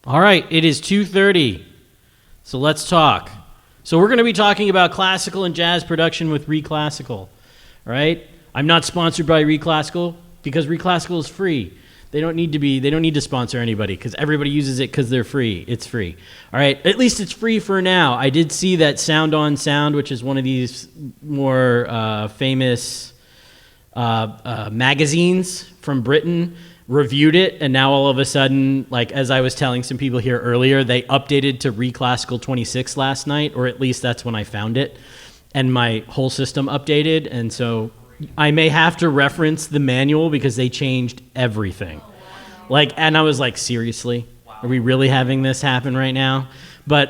All right, it is 2:30, so let's talk. So we're going to be talking about classical and jazz production with ReaClassical, right? I'm not sponsored by ReaClassical because ReaClassical is free. They don't need to sponsor anybody because everybody uses it because they're free. It's free. All right, at least it's free for now. I did see that Sound on Sound, which is one of these more famous magazines from Britain, reviewed it, and now all of a sudden, like as I was telling some people here earlier, they updated to ReaClassical 26 last night, or at least that's when I found it, and my whole system updated, and so I may have to reference the manual because they changed everything. And I was like, seriously? Are we really having this happen right now? But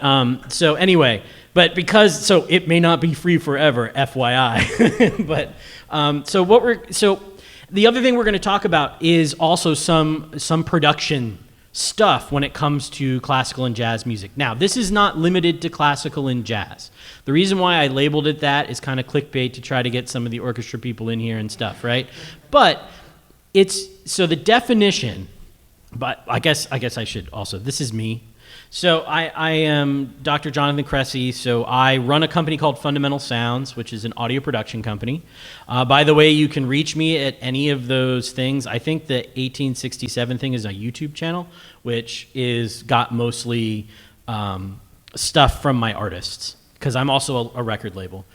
so anyway, so it may not be free forever, FYI. But so the other thing we're going to talk about is also some production stuff when it comes to classical and jazz music. Now, this is not limited to classical and jazz. The reason why I labeled it that is kind of clickbait to try to get some of the orchestra people in here and stuff, right? But so the definition, but I guess I should also, this is me. So I am Dr. Jonathan Cresci. So I run a company called Fundamental Sounds, which is an audio production company. By the way, you can reach me at any of those things. I think the 1867 thing is a YouTube channel, which is got mostly stuff from my artists, because I'm also a record label.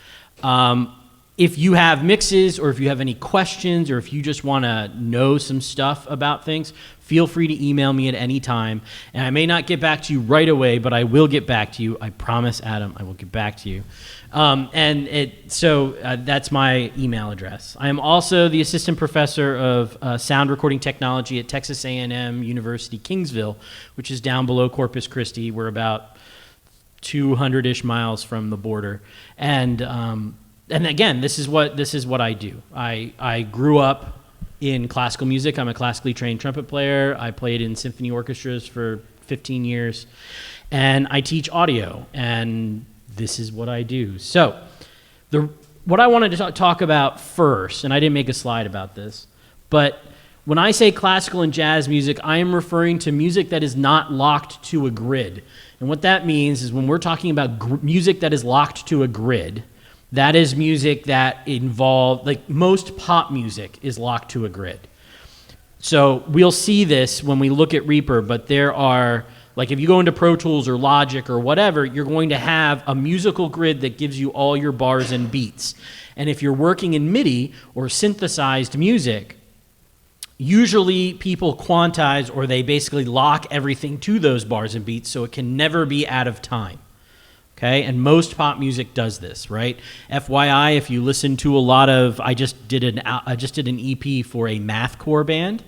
If you have mixes, or if you have any questions, or if you just want to know some stuff about things, feel free to email me at any time. And I may not get back to you right away, but I will get back to you. I promise, Adam, I will get back to you. That's my email address. I am also the assistant professor of sound recording technology at Texas A&M University, Kingsville, which is down below Corpus Christi. We're about 200-ish miles from the border. And again, this is what I do. I grew up in classical music. I'm a classically trained trumpet player. I played in symphony orchestras for 15 years, and I teach audio, and this is what I do. So what I wanted to talk about first, and I didn't make a slide about this, but when I say classical and jazz music, I am referring to music that is not locked to a grid. And what that means is when we're talking about music that is locked to a grid, that is music that involves, like most pop music is locked to a grid. So we'll see this when we look at Reaper, but there are, like if you go into Pro Tools or Logic or whatever, you're going to have a musical grid that gives you all your bars and beats. And if you're working in MIDI or synthesized music, usually people quantize, or they basically lock everything to those bars and beats so it can never be out of time. Okay, and most pop music does this, right? FYI, if you listen to a lot of, I just did an EP for a mathcore band.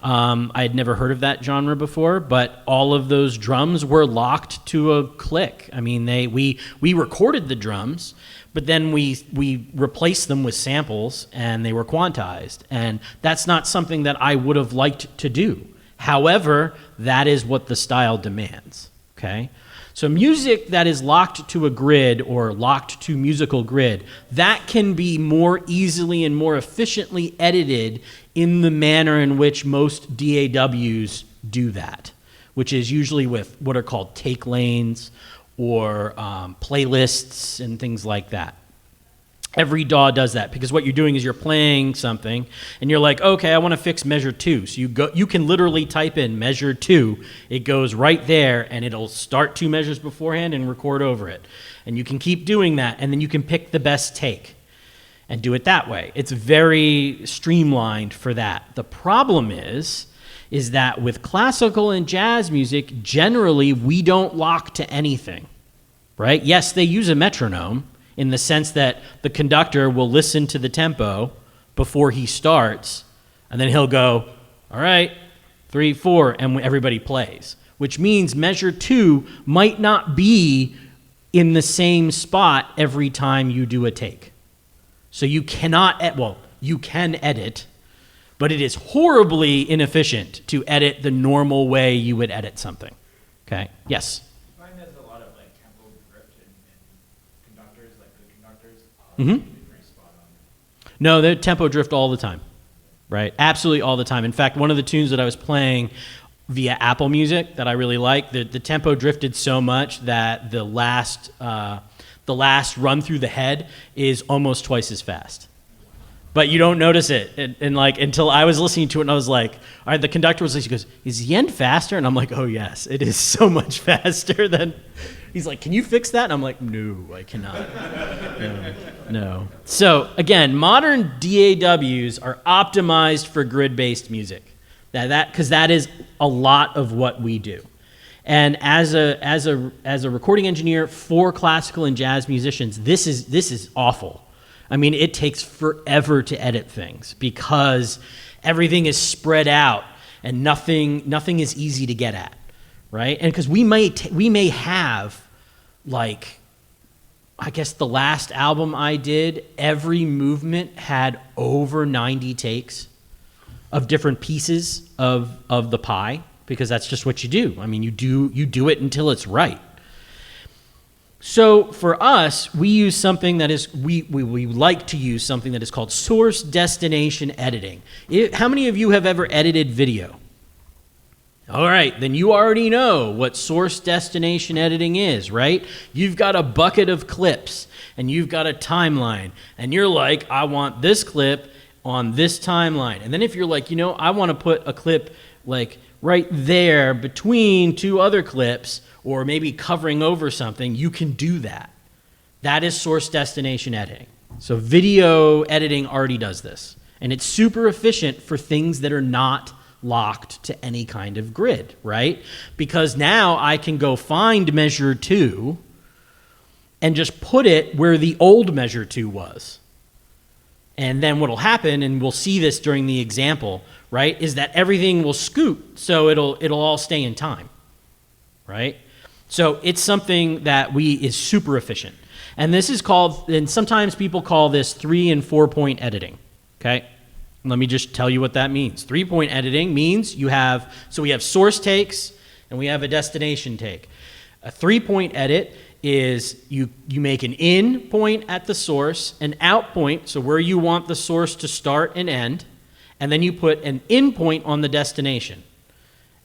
I had never heard of that genre before, but all of those drums were locked to a click. I mean, we recorded the drums, but then we replaced them with samples, and they were quantized. And that's not something that I would have liked to do. However, that is what the style demands. Okay. So music that is locked to a grid or locked to musical grid, that can be more easily and more efficiently edited in the manner in which most DAWs do that, which is usually with what are called take lanes or playlists and things like that. Every DAW does that, because what you're doing is you're playing something and you're like, okay, I want to fix measure 2. So you can literally type in measure 2. It goes right there and it'll start 2 measures beforehand and record over it. And you can keep doing that, and then you can pick the best take and do it that way. It's very streamlined for that. The problem is that with classical and jazz music, generally we don't lock to anything, right? Yes, they use a metronome, in the sense that the conductor will listen to the tempo before he starts, and then he'll go, all right, 3, 4, and everybody plays, which means measure 2 might not be in the same spot every time you do a take. So you cannot, you can edit, but it is horribly inefficient to edit the normal way you would edit something. Okay, yes? Mm-hmm. No, they're tempo drift all the time, right? Absolutely all the time. In fact, one of the tunes that I was playing via Apple Music that I really like. The tempo drifted so much that the last run through the head is almost twice as fast. But you don't notice it, and like until I was listening to it, and I was like, all right, the conductor was like, he goes, is the end faster? And I'm like, oh yes, it is so much faster than. He's like, can you fix that? And I'm like, no, I cannot. No. So again, modern DAWs are optimized for grid-based music. Because that is a lot of what we do. And as a recording engineer for classical and jazz musicians, this is awful. I mean, it takes forever to edit things because everything is spread out and nothing is easy to get at, right? And because we may have, like, I guess the last album I did, every movement had over 90 takes of different pieces of the pie, because that's just what you do. I mean, you do it until it's right. So for us, we use something that is, we like to use something that is called source destination editing. How many of you have ever edited video? All right, then you already know what source destination editing is, right? You've got a bucket of clips, and you've got a timeline, and you're like, I want this clip on this timeline. And then if you're like, I want to put a clip like right there between two other clips, or maybe covering over something, you can do that. That is source destination editing. So video editing already does this. And it's super efficient for things that are not locked to any kind of grid, right? Because now I can go find measure 2 and just put it where the old measure 2 was. And then what'll happen, and we'll see this during the example, right, is that everything will scoot, so it'll all stay in time, right? So it's something that is super efficient. And this is called, and sometimes people call this 3 and 4 point editing, okay? Let me just tell you what that means. 3 point editing means we have source takes and we have a destination take. A 3 point edit is you make an in point at the source, an out point, so where you want the source to start and end, and then you put an in point on the destination,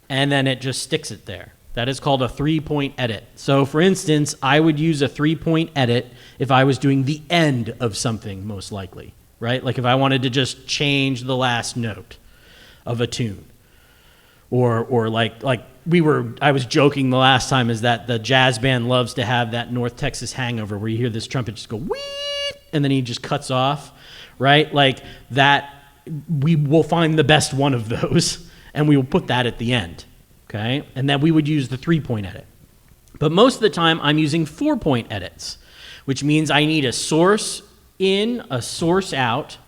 and then it just sticks it there. That is called a 3 point edit. So for instance, I would use a 3 point edit if I was doing the end of something, most likely, right? Like if I wanted to just change the last note of a tune. Or like I was joking the last time, is that the jazz band loves to have that North Texas hangover where you hear this trumpet just go wheet, and then he just cuts off, right? Like that, we will find the best one of those, and we will put that at the end, okay? And then we would use the 3 point edit. But most of the time, I'm using 4 point edits, which means I need a source in, a source out,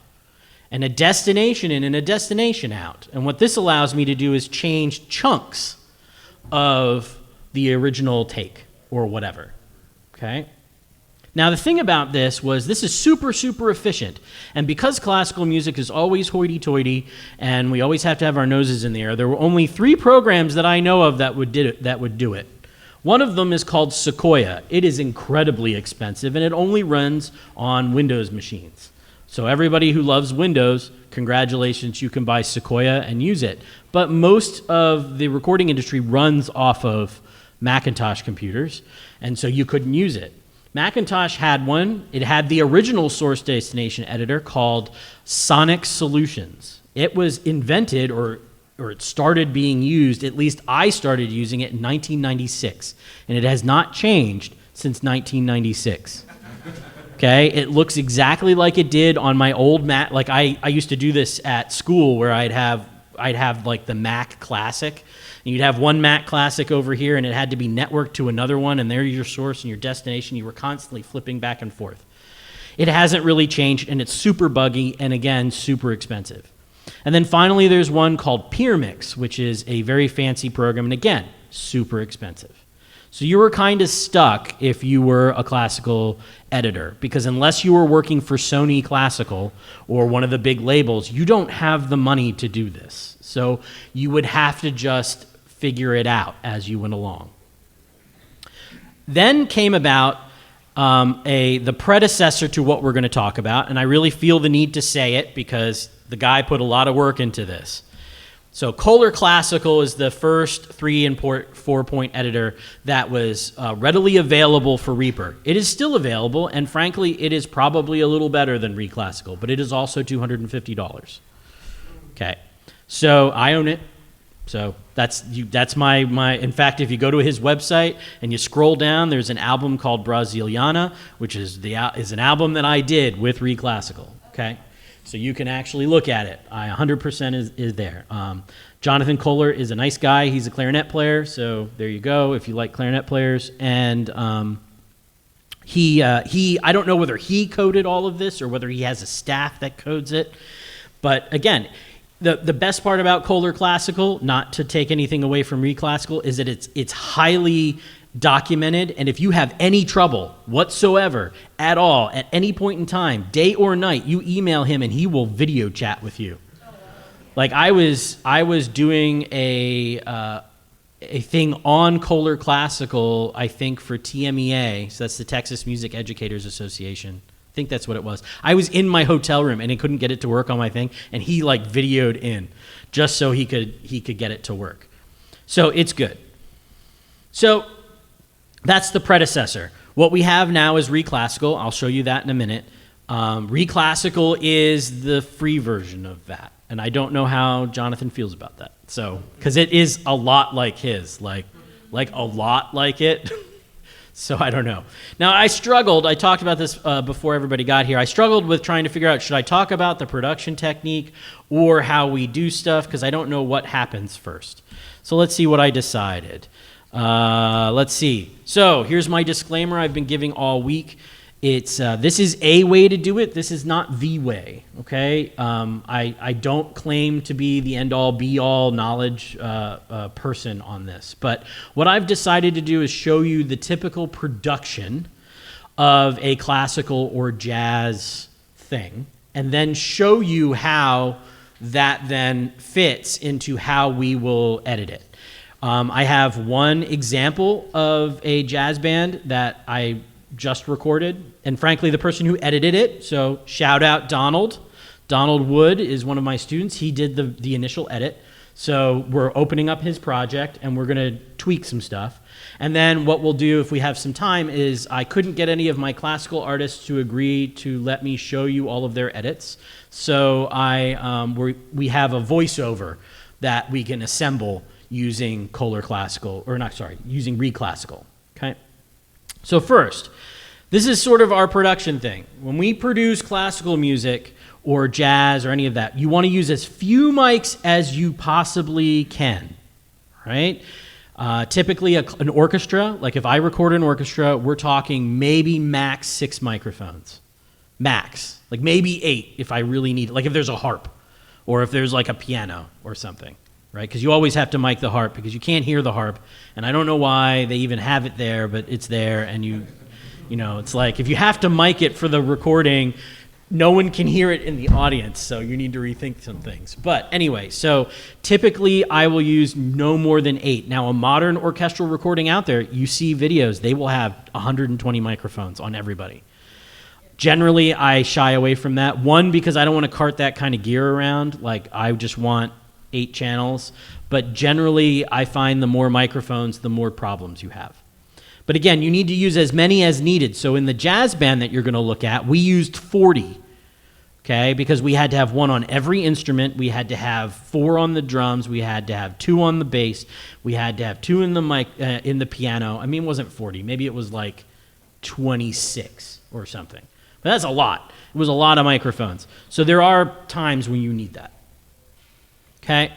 and a destination in and a destination out. And what this allows me to do is change chunks of the original take or whatever, okay? Now the thing about this is super, super efficient. And because classical music is always hoity-toity and we always have to have our noses in the air, there were only 3 programs that I know of that would do it. One of them is called Sequoia. It is incredibly expensive and it only runs on Windows machines. So everybody who loves Windows, congratulations, you can buy Sequoia and use it. But most of the recording industry runs off of Macintosh computers, and so you couldn't use it. Macintosh had one. It had the original source destination editor called Sonic Solutions. It was invented, or it started being used, at least I started using it in 1996, and it has not changed since 1996. Okay, it looks exactly like it did on my old Mac. Like I used to do this at school where I'd have like the Mac Classic, and you'd have one Mac Classic over here, and it had to be networked to another one, and there's your source and your destination. You were constantly flipping back and forth. It hasn't really changed, and it's super buggy, and again, super expensive. And then finally, there's one called PeerMix, which is a very fancy program, and again, super expensive. So you were kind of stuck if you were a classical editor, because unless you were working for Sony Classical or one of the big labels, you don't have the money to do this. So you would have to just figure it out as you went along. Then came about the predecessor to what we're going to talk about, and I really feel the need to say it because the guy put a lot of work into this. So Kohler Classical is the first 3 and 4-point editor that was readily available for Reaper. It is still available, and frankly, it is probably a little better than ReaClassical, but it is also $250. Okay, so I own it. So that's my. In fact, if you go to his website and you scroll down, there's an album called Brasiliana, which is an album that I did with ReaClassical. Okay. So you can actually look at it. 100% is there. Jonathan Kohler is a nice guy. He's a clarinet player. So there you go if you like clarinet players. And I don't know whether he coded all of this or whether he has a staff that codes it. But again, the best part about Kohler Classical, not to take anything away from ReaClassical, is that it's highly documented, and if you have any trouble whatsoever at all at any point in time, day or night, you email him and he will video chat with you. Like I was doing a thing on Kohler Classical, I think for TMEA, so that's the Texas Music Educators Association. I think that's what it was. I was in my hotel room and he couldn't get it to work on my thing, and he like videoed in just so he could get it to work. So it's good. So that's the predecessor. What we have now is ReaClassical. I'll show you that in a minute. ReaClassical is the free version of that. And I don't know how Jonathan feels about that. So, because it is a lot like his, like a lot like it. So I don't know. Now I talked about this before everybody got here. I struggled with trying to figure out, should I talk about the production technique or how we do stuff? Because I don't know what happens first. So let's see what I decided. Let's see. So here's my disclaimer I've been giving all week. This is a way to do it. This is not the way, okay? I don't claim to be the end-all, be-all knowledge person on this. But what I've decided to do is show you the typical production of a classical or jazz thing, and then show you how that then fits into how we will edit it. I have one example of a jazz band that I just recorded, and frankly, the person who edited it, so shout out Donald. Donald Wood is one of my students. He did the initial edit. So we're opening up his project, and we're going to tweak some stuff. And then what we'll do if we have some time is I couldn't get any of my classical artists to agree to let me show you all of their edits. So we have a voiceover that we can assemble using using ReaClassical, okay? So first, this is sort of our production thing. When we produce classical music or jazz or any of that, you want to use as few mics as you possibly can, right? Typically an orchestra, like if I record an orchestra, we're talking maybe max 6 microphones. Max, like maybe 8 if I really need it, like if there's a harp or if there's like a piano or something. Right, because you always have to mic the harp because you can't hear the harp, and I don't know why they even have it there, but it's there, and you know, it's like if you have to mic it for the recording, no one can hear it in the audience, so you need to rethink some things. But anyway, so typically I will use no more than 8. Now, a modern orchestral recording out there, you see videos, they will have 120 microphones on everybody. Generally, I shy away from that. One, because I don't want to cart that kind of gear around. Like, I just want 8 channels, but generally I find the more microphones, the more problems you have. But again, you need to use as many as needed. So in the jazz band that you're going to look at, we used 40, okay, because we had to have 1 on every instrument. We had to have 4 on the drums. We had to have 2 on the bass. We had to have 2 in the mic, in the piano. I mean, it wasn't 40. Maybe it was like 26 or something. But that's a lot. It was a lot of microphones. So there are times when you need that. Okay,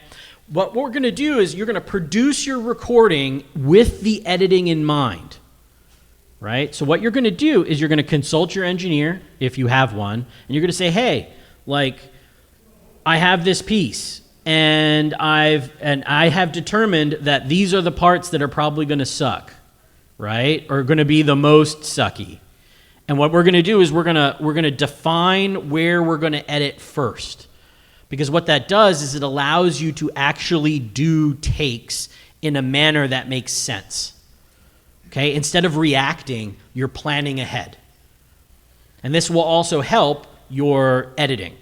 what we're going to do is you're going to produce your recording with the editing in mind, right? So what you're going to do is you're going to consult your engineer, if you have one, and you're going to say, hey, like, I have this piece, and I have determined that these are the parts that are probably going to suck, right, or going to be the most sucky. And what we're going to do is we're going to define where we're going to edit first. Because what that does is it allows you to actually do takes in a manner that makes sense. Okay? Instead of reacting, you're planning ahead. And this will also help your editing.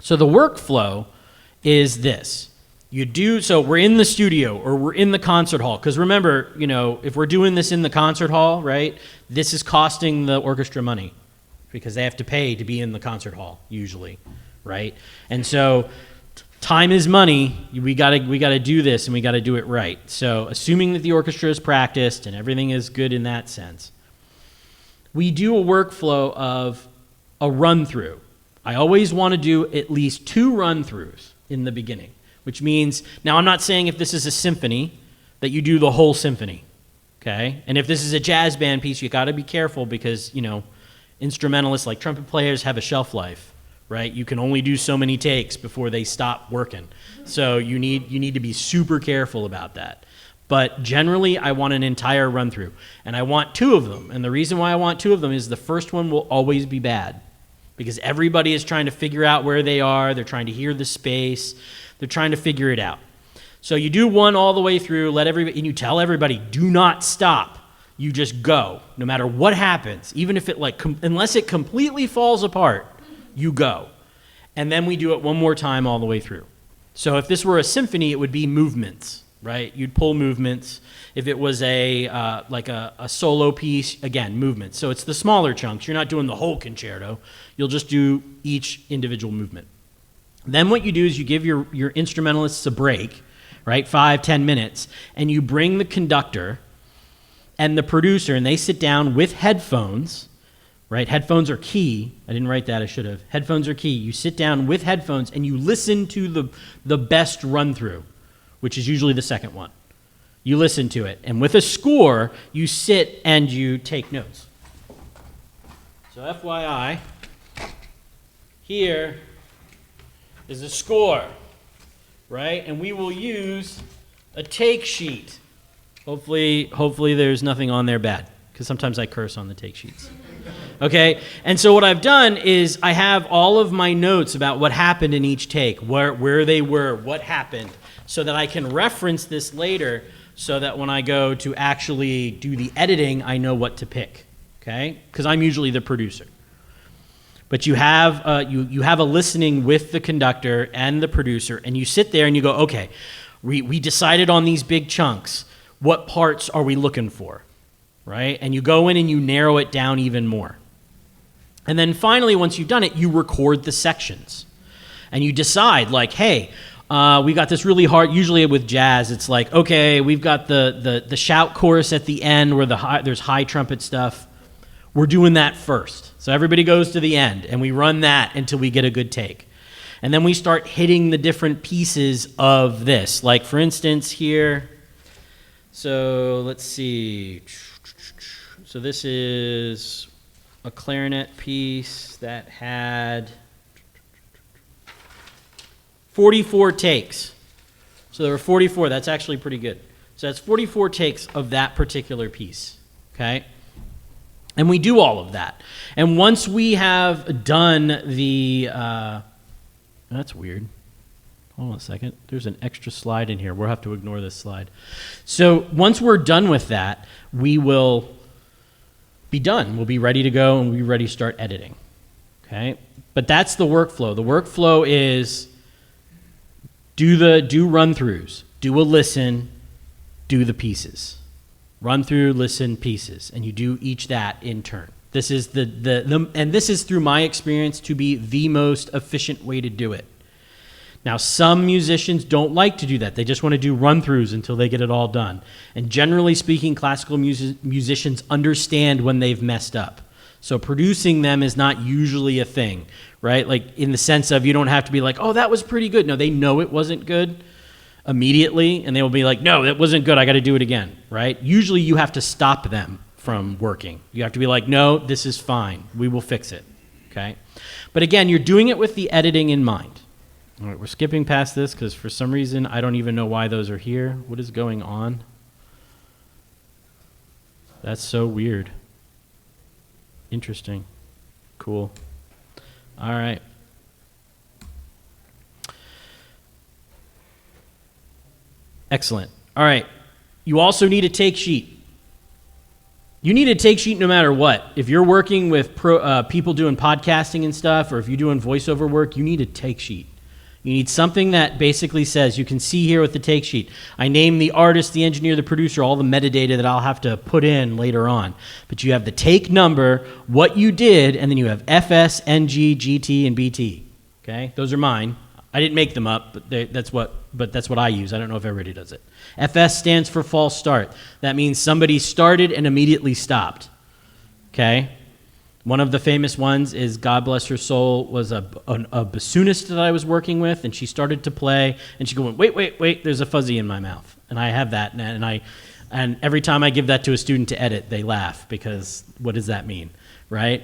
So the workflow is this. So we're in the studio or we're in the concert hall. Because remember, if we're doing this in the concert hall, right, this is costing the orchestra money because they have to pay to be in the concert hall usually, right? And so time is money. We gotta do this and we gotta do it right. So assuming that the orchestra is practiced and everything is good in that sense, we do a workflow of a run-through. I always want to do at least 2 run-throughs in the beginning. Which means, now I'm not saying if this is a symphony that you do the whole symphony, okay? And if this is a jazz band piece, you got to be careful because, instrumentalists like trumpet players have a shelf life, right? You can only do so many takes before they stop working. So you need to be super careful about that. But generally, I want an entire run through, and I want 2 of them. And the reason why I want 2 of them is the first one will always be bad because everybody is trying to figure out where they are. They're trying to hear the space. They're trying to figure it out. So you do one all the way through, and you tell everybody, do not stop. You just go, no matter what happens, even if it unless it completely falls apart, you go. And then we do it one more time all the way through. So if this were a symphony, it would be movements, right? You'd pull movements. If it was a solo piece, again, movements. So it's the smaller chunks. You're not doing the whole concerto. You'll just do each individual movement. Then what you do is you give your instrumentalists a break, right, 5-10 minutes, and you bring the conductor and the producer, and they sit down with headphones, right? Headphones are key. I didn't write that. I should have. Headphones are key. You sit down with headphones, and you listen to the best run-through, which is usually the second one. You listen to it. And with a score, you sit and you take notes. So FYI, here is a score, right? And we will use a take sheet. Hopefully there's nothing on there bad, because sometimes I curse on the take sheets. Okay? And so what I've done is I have all of my notes about what happened in each take, where they were, what happened, so that I can reference this later so that when I go to actually do the editing, I know what to pick, okay? Because I'm usually the producer. But you have a listening with the conductor and the producer, and you sit there and you go, okay, we decided on these big chunks. What parts are we looking for, right? And you go in and you narrow it down even more. And then finally, once you've done it, you record the sections. And you decide, hey, we got this really hard, usually with jazz, it's like, okay, we've got the shout chorus at the end where there's high trumpet stuff. We're doing that first. So everybody goes to the end, and we run that until we get a good take. And then we start hitting the different pieces of this. Like, for instance, here, so let's see. So this is a clarinet piece that had 44 takes. So there were 44. That's actually pretty good. So that's 44 takes of that particular piece, okay? And we do all of that. And once we have done that's weird. Hold on a second. There's an extra slide in here. We'll have to ignore this slide. So once we're done with that, we will be done. We'll be ready to go, and we'll be ready to start editing, okay? But that's the workflow. The workflow is do run-throughs, do a listen, do the pieces. Run through, listen, pieces, and you do each that in turn. This is and this is through my experience to be the most efficient way to do it. Now, some musicians don't like to do that. They just want to do run-throughs until they get it all done. And generally speaking, classical musicians understand when they've messed up. So producing them is not usually a thing, right? Like in the sense of you don't have to be like, oh, that was pretty good. No, they know it wasn't good immediately, and they will be like, no, that wasn't good, I got to do it again, right? Usually you have to stop them from working. You have to be like, no, this is fine, we will fix it, okay? But again, you're doing it with the editing in mind. All right, we're skipping past this because for some reason I don't even know why those are here. What is going on? That's so weird. Interesting. Cool. All right. Excellent. All right. You also need a take sheet. You need a take sheet no matter what. If you're working with people doing podcasting and stuff, or if you're doing voiceover work, you need a take sheet. You You need something that basically says, you can see here with the take sheet, I name the artist, the engineer, the producer, all the metadata that I'll have to put in later on. But you have the take number, what you did, and then you have FS, NG, GT, and BT. Okay, those are mine. I didn't make them up, but that's what I use. I don't know if everybody does it. FS stands for false start. That means somebody started and immediately stopped. Okay? One of the famous ones is, God bless her soul, was a bassoonist that I was working with, and she started to play, and she go, wait, there's a fuzzy in my mouth. And I have that, and every time I give that to a student to edit, they laugh, because what does that mean, right?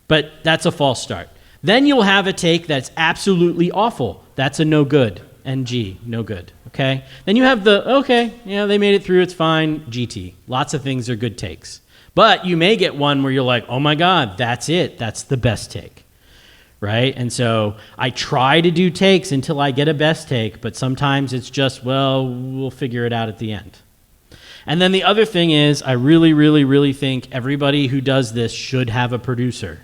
But that's a false start. Then you'll have a take that's absolutely awful. That's a no good. NG, no good, okay? Then you have the, okay, yeah, they made it through, it's fine, GT. Lots of things are good takes. But you may get one where you're like, oh my God, that's it. That's the best take, right? And so I try to do takes until I get a best take, but sometimes it's just, well, we'll figure it out at the end. And then the other thing is, I really, really, really think everybody who does this should have a producer.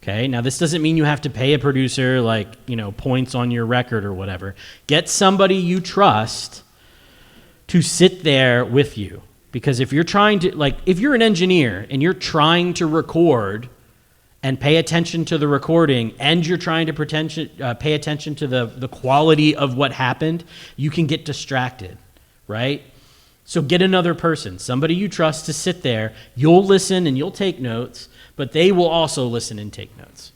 Okay, now this doesn't mean you have to pay a producer like, points on your record or whatever. Get somebody you trust to sit there with you. Because if you're trying to, if you're an engineer and you're trying to record and pay attention to the recording and you're trying to pay attention to the quality of what happened, you can get distracted, right? So get another person, somebody you trust to sit there. You'll listen and you'll take notes, but they will also listen and take notes.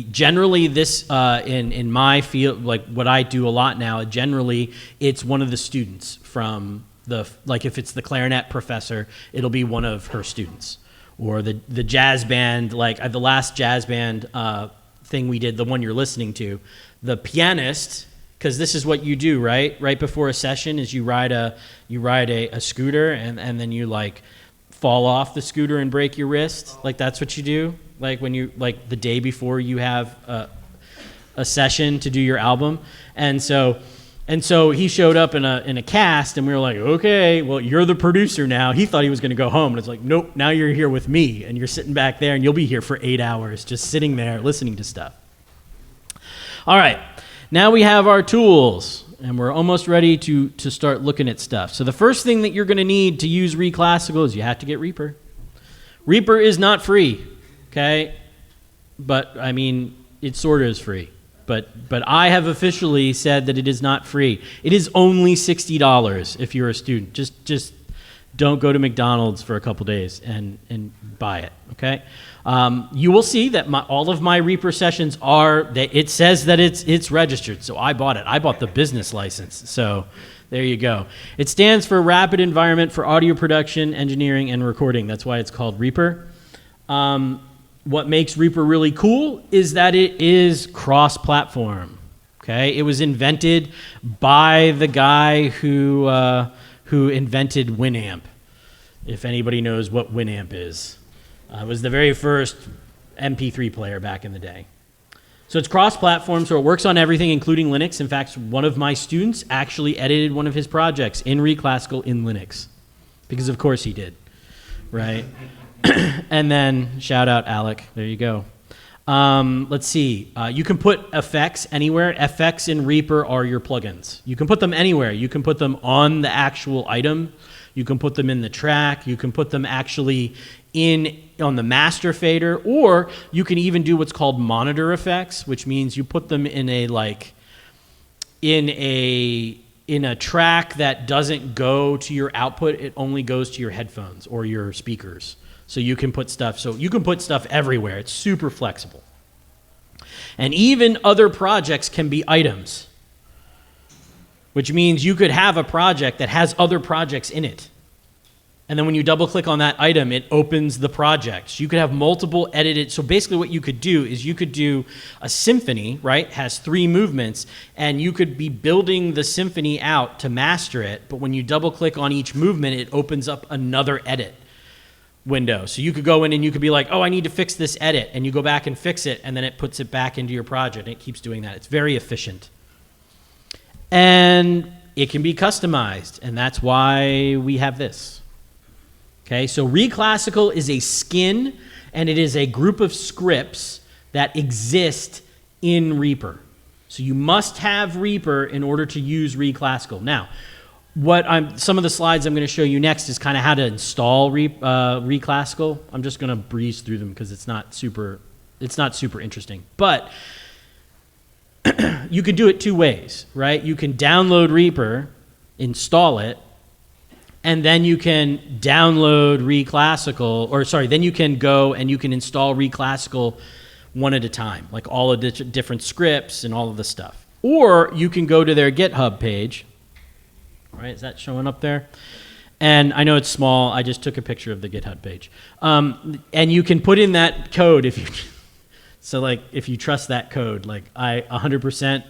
Generally, this in my field, like what I do a lot now, generally it's one of the students from if it's the clarinet professor, it'll be one of her students. Or the jazz band, the last jazz band thing we did, the one you're listening to, the pianist, because this is what you do, right? Right before a session is you ride a scooter and then you fall off the scooter and break your wrist. That's what you do. When you the day before you have a session to do your album. And so he showed up in a cast, and we were like, okay, well, you're the producer now. He thought he was going to go home, and it's like, nope, now you're here with me, and you're sitting back there, and you'll be here for 8 hours just sitting there listening to stuff. All right, now we have our tools, and we're almost ready to start looking at stuff. So the first thing that you're going to need to use ReaClassical is you have to get Reaper. Reaper is not free, okay? But, it sort of is free. But I have officially said that it is not free. It is only $60 if you're a student. Just don't go to McDonald's for a couple days and buy it, okay? You will see that all of my Reaper sessions it says that it's registered, so I bought it. I bought the business license, so there you go. It stands for Rapid Environment for Audio Production, Engineering, and Recording. That's why it's called Reaper. What makes Reaper really cool is that it is cross-platform. Okay, it was invented by the guy who invented Winamp. If anybody knows what Winamp is, it was the very first MP3 player back in the day. So it's cross-platform, so it works on everything, including Linux. In fact, one of my students actually edited one of his projects in ReaClassical in Linux, because of course he did, right? And then, shout out Alec, there you go. Let's see, you can put effects anywhere. Effects in Reaper are your plugins. You can put them anywhere. You can put them on the actual item. You can put them in the track. You can put them actually on the master fader, or you can even do what's called monitor effects, which means you put them in a track that doesn't go to your output. It only goes to your headphones or your speakers. So you can put stuff everywhere. It's super flexible. And even other projects can be items, which means you could have a project that has other projects in it. And then when you double click on that item, it opens the project. You could have multiple edited. So basically what you could do is you could do a symphony, right? Has 3 movements, and you could be building the symphony out to master it. But when you double click on each movement, it opens up another edit window. So you could go in and you could be like, oh, I need to fix this edit. And you go back and fix it, and then it puts it back into your project. And it keeps doing that. It's very efficient. And it can be customized. And that's why we have this. Okay, so ReaClassical is a skin, and it is a group of scripts that exist in Reaper. So you must have Reaper in order to use ReaClassical. Now, some of the slides I'm going to show you next is kind of how to install ReaClassical. I'm just going to breeze through them because it's not super interesting. But you can do it two ways, right? You can download Reaper, install it, and then you can download then you can go and you can install ReaClassical one at a time, like all of the different scripts and all of the stuff. Or you can go to their GitHub page. Right, is that showing up there? And I know it's small. I just took a picture of the GitHub page. And you can put in that code if you trust that code. Like I 100%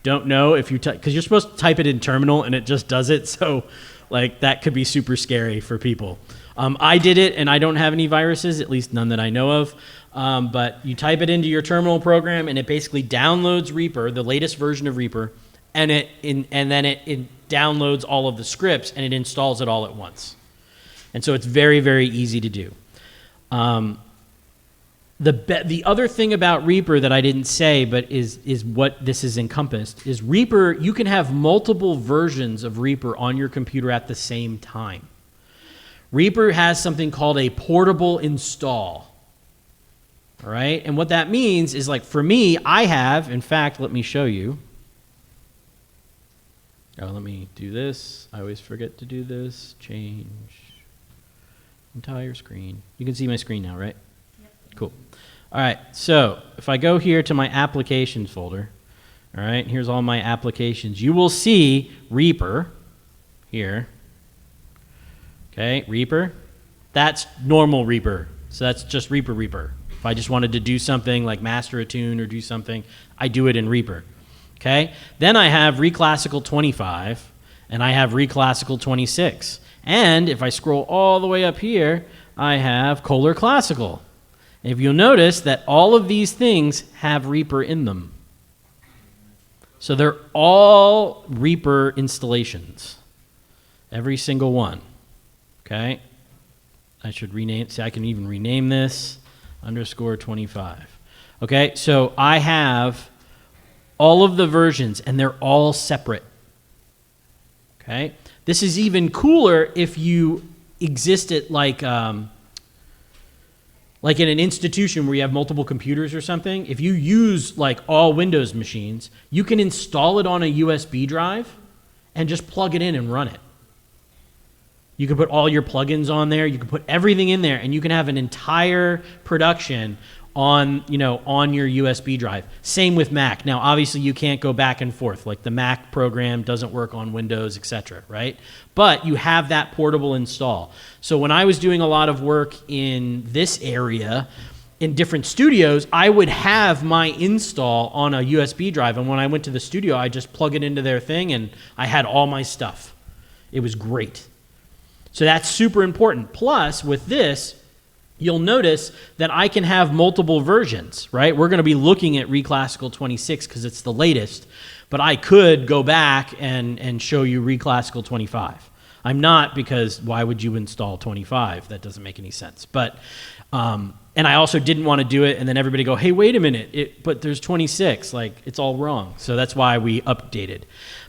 don't know if you because you're supposed to type it in terminal and it just does it. So like that could be super scary for people. I did it and I don't have any viruses, at least none that I know of. But you type it into your terminal program and it basically downloads Reaper, the latest version of Reaper, and then it downloads all of the scripts and it installs it all at once. And so it's very, very easy to do. The other thing about Reaper that I didn't say, but is what this is encompassed, is Reaper, you can have multiple versions of Reaper on your computer at the same time. Reaper has something called a portable install. All right? And what that means is, like, for me, I have, in fact, let me show you. Oh, let me do this. I always forget to do this. Change entire screen. You can see my screen now, right? Yep. Cool. All right, so if I go here to my applications folder, all right, here's all my applications. You will see Reaper here. Okay, Reaper. That's normal Reaper. So that's just Reaper. If I just wanted to do something like master a tune or do something, I do it in Reaper. Okay? Then I have ReaClassical 25, and I have ReaClassical 26. And if I scroll all the way up here, I have ColorClassical. And if you'll notice that all of these things have Reaper in them. So they're all Reaper installations. Every single one. Okay? I should rename, see I can even rename this, _25. Okay, so I have all of the versions, and they're all separate. Okay? This is even cooler if you exist at like in an institution where you have multiple computers or something. If you use like all Windows machines, you can install it on a USB drive and just plug it in and run it. You can put all your plugins on there. You can put everything in there, and you can have an entire production on your USB drive. Same with Mac. Now, obviously, you can't go back and forth. Like the Mac program doesn't work on Windows, etc. Right? But you have that portable install. So when I was doing a lot of work in this area, in different studios, I would have my install on a USB drive, and when I went to the studio, I just plug it into their thing, and I had all my stuff. It was great. So that's super important. Plus, with this, you'll notice that I can have multiple versions, right? We're going to be looking at ReaClassical 26 because it's the latest, but I could go back and show you ReaClassical 25. I'm not, because why would you install 25? That doesn't make any sense. But and I also didn't want to do it and then everybody go, hey, wait a minute, but there's 26. Like, it's all wrong. So that's why we updated.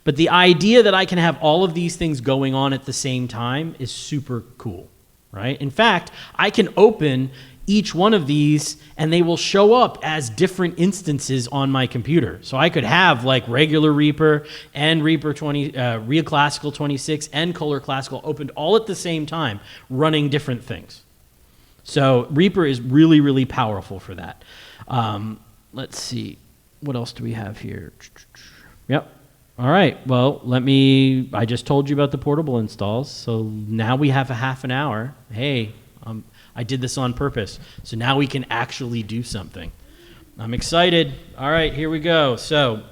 But the idea that I can have all of these things going on at the same time is super cool, right? In fact, I can open each one of these and they will show up as different instances on my computer. So I could have like regular Reaper and ReaClassical 26 and ColorClassical opened all at the same time, running different things. So Reaper is really, really powerful for that. Let's see. What else do we have here? Yep. All right. Well, I just told you about the portable installs. So now we have a half an hour. Hey, I did this on purpose. So now we can actually do something. I'm excited. All right, here we go. So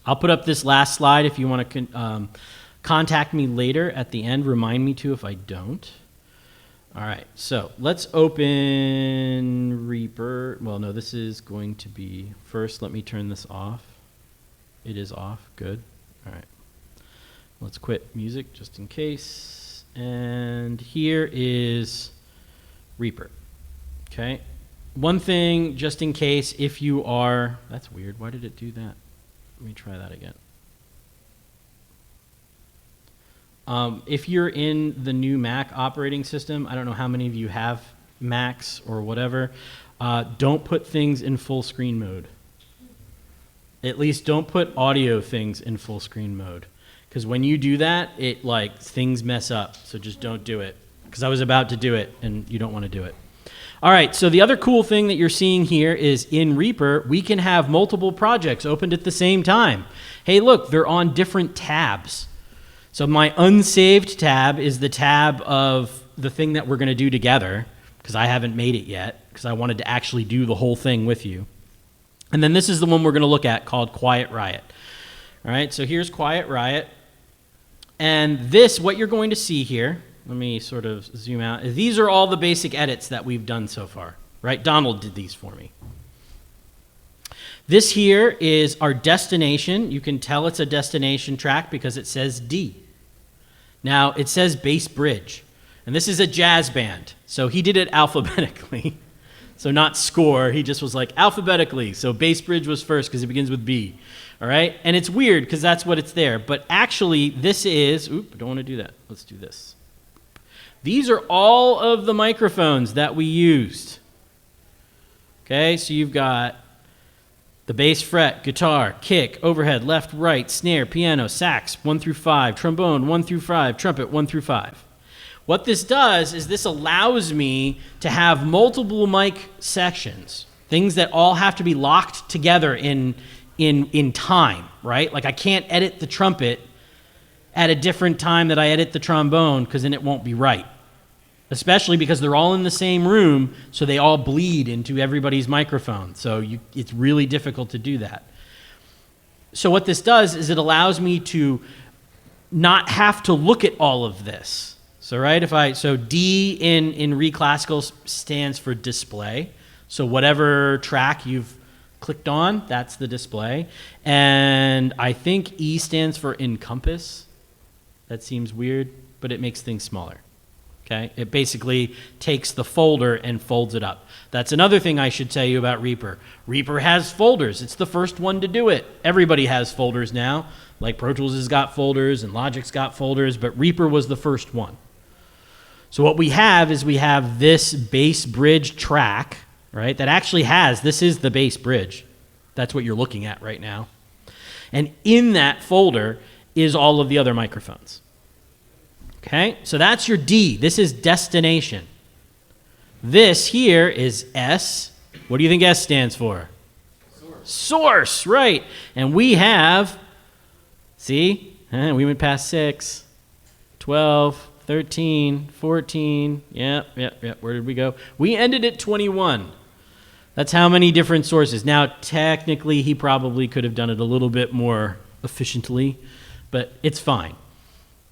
I'll put up this last slide if you want to contact me later at the end. Remind me to if I don't. All right, so let's open Reaper. Well, no, this is going to be, first let me turn this off. It is off, good. All right, let's quit music just in case. And here is Reaper, okay? One thing, just in case, if you are, that's weird, why did it do that? Let me try that again. If you're in the new Mac operating system, I don't know how many of you have Macs or whatever, don't put things in full screen mode. At least don't put audio things in full screen mode. Because when you do that, it like things mess up. So just don't do it. Because I was about to do it and you don't want to do it. All right, so the other cool thing that you're seeing here is in Reaper, we can have multiple projects opened at the same time. Hey, look, they're on different tabs. So my unsaved tab is the tab of the thing that we're going to do together, because I haven't made it yet, because I wanted to actually do the whole thing with you. And then this is the one we're going to look at called Quiet Riot. All right, so here's Quiet Riot. And this, what you're going to see here, let me sort of zoom out. These are all the basic edits that we've done so far, right? Donald did these for me. This here is our destination. You can tell it's a destination track because it says D. Now, it says bass bridge. And this is a jazz band. So he did it alphabetically. So not score. He just was like alphabetically. So bass bridge was first because it begins with B. All right? And it's weird because that's what it's there. But actually, this is... Oop, I don't want to do that. Let's do this. These are all of the microphones that we used. Okay, so you've got the bass fret, guitar, kick, overhead, left, right, snare, piano, sax, 1 through 5, trombone, 1 through 5, trumpet, 1 through 5. What this does is this allows me to have multiple mic sections, things that all have to be locked together in time, right? Like I can't edit the trumpet at a different time that I edit the trombone because then it won't be right. Especially because they're all in the same room, so they all bleed into everybody's microphone. So it's really difficult to do that. So what this does is it allows me to not have to look at all of this. So right, so D in ReaClassical stands for display. So whatever track you've clicked on, that's the display. And I think E stands for encompass. That seems weird, but it makes things smaller. Okay? It basically takes the folder and folds it up. That's another thing I should tell you about Reaper. Reaper has folders. It's the first one to do it. Everybody has folders now. Like Pro Tools has got folders and Logic's got folders, but Reaper was the first one. So what we have is we have this bass bridge track, right? That actually this is the bass bridge. That's what you're looking at right now. And in that folder is all of the other microphones. Okay, so that's your D. This is destination. This here is S. What do you think S stands for? Source, right. And we have, see, we went past 6, 12, 13, 14, yep. Where did we go? We ended at 21. That's how many different sources. Now, technically, he probably could have done it a little bit more efficiently, but it's fine.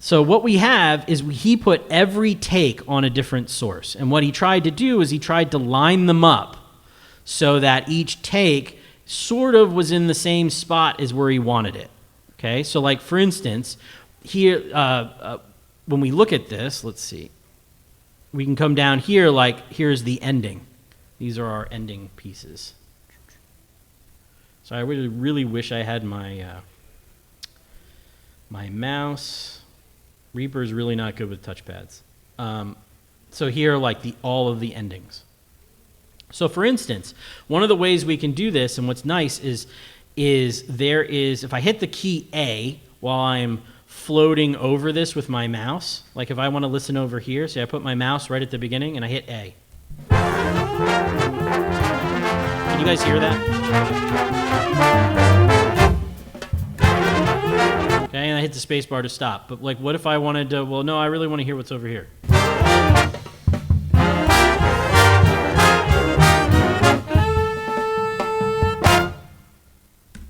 So what we have is he put every take on a different source. And what he tried to do is he tried to line them up so that each take sort of was in the same spot as where he wanted it. Okay, so like for instance, here, when we look at this, let's see. We can come down here like, here's the ending. These are our ending pieces. So I really wish I had my, my mouse. Reaper is really not good with touchpads. So here are like all of the endings. So for instance, one of the ways we can do this, and what's nice is if I hit the key A while I'm floating over this with my mouse, like if I want to listen over here, say I put my mouse right at the beginning and I hit A. Can you guys hear that? Okay, and I hit the space bar to stop. But like, what if I wanted to, well, no, I really want to hear what's over here.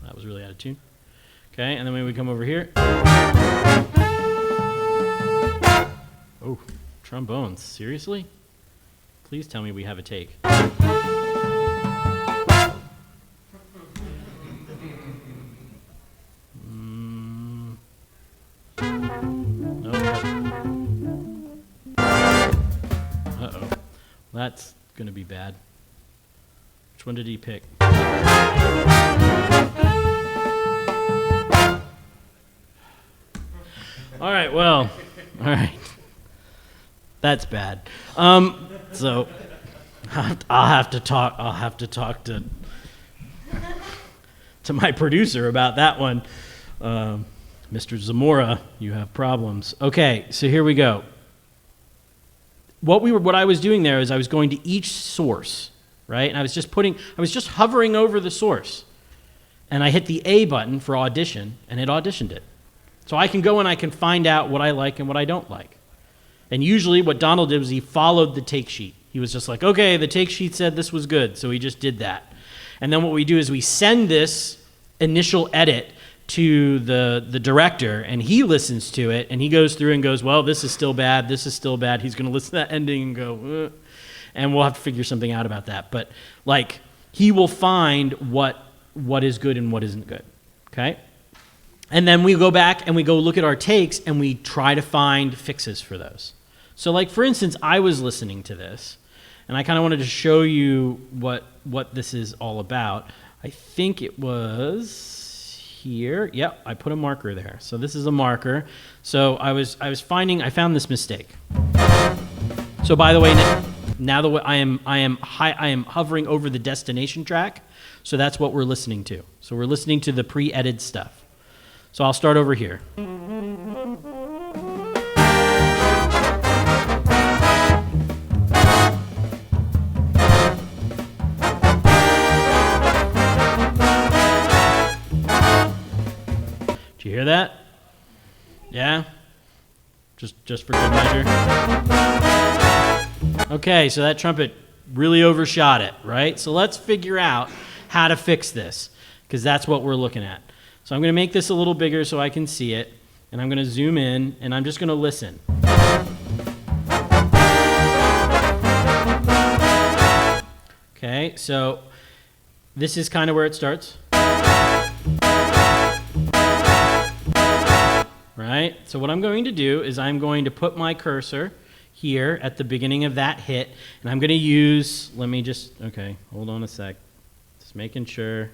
That was really out of tune. Okay, and then when we come over here. Oh, trombones, seriously? Please tell me we have a take. That's going to be bad. Which one did he pick? All right, well, all right. That's bad. So I'll have to talk to my producer about that one. Mr. Zamora, you have problems. Okay, so here we go. What I was doing there is I was going to each source, right? And I was just hovering over the source. And I hit the A button for audition, and it auditioned it. So I can go and I can find out what I like and what I don't like. And usually what Donald did was he followed the take sheet. He was just like, okay, the take sheet said this was good, so he just did that. And then what we do is we send this initial edit to the director, and he listens to it, and he goes through and goes, well, this is still bad, this is still bad. He's going to listen to that ending and go, and we'll have to figure something out about that. But, like, he will find what is good and what isn't good, okay? And then we go back and we go look at our takes, and we try to find fixes for those. So, like, for instance, I was listening to this, and I kind of wanted to show you what this is all about. I think it was here. Yep, I put a marker there. So this is a marker. So I found this mistake. So by the way, now that I am hovering over the destination track. So that's what we're listening to. So we're listening to the pre-edited stuff. So I'll start over here. Did you hear that? Yeah? Just for good measure. Okay, so that trumpet really overshot it, right? So let's figure out how to fix this, because that's what we're looking at. So I'm going to make this a little bigger so I can see it, and I'm going to zoom in, and I'm just going to listen. Okay, so this is kind of where it starts. Right? So what I'm going to do is I'm going to put my cursor here at the beginning of that hit, and I'm going to use, okay, hold on a sec. Just making sure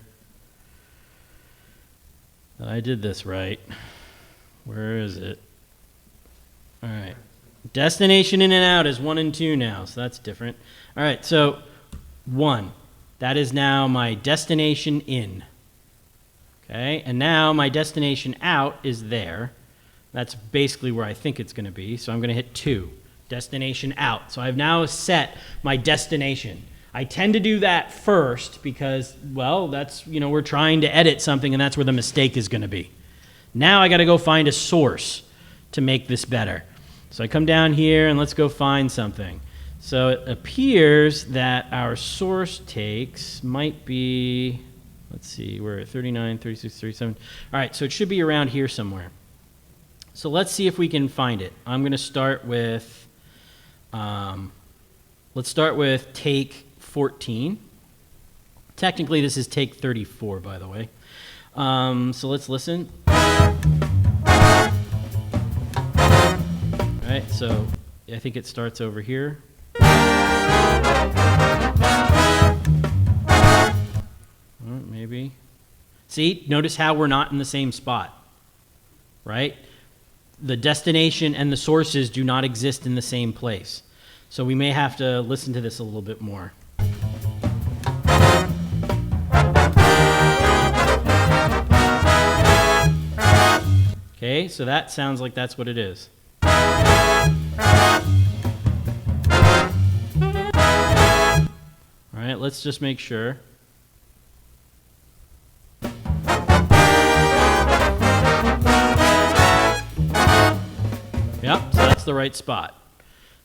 that I did this right. Where is it? All right. Destination in and out is 1 and 2 now, so that's different. All right, so 1. That is now my destination in. Okay, and now my destination out is there. That's basically where I think it's going to be. So I'm going to hit 2, destination out. So I've now set my destination. I tend to do that first because, well, that's, we're trying to edit something, and that's where the mistake is going to be. Now I got to go find a source to make this better. So I come down here and let's go find something. So it appears that our source takes might be, let's see, we're at 39, 36, 37. All right, so it should be around here somewhere. So let's see if we can find it. I'm going to start with, let's start with take 14. Technically, this is take 34, by the way. So let's listen. All right, so I think it starts over here. Maybe. See, notice how we're not in the same spot, right? The destination and the sources do not exist in the same place. So we may have to listen to this a little bit more. Okay, so that sounds like that's what it is. All right, let's just make sure. Yep, so that's the right spot.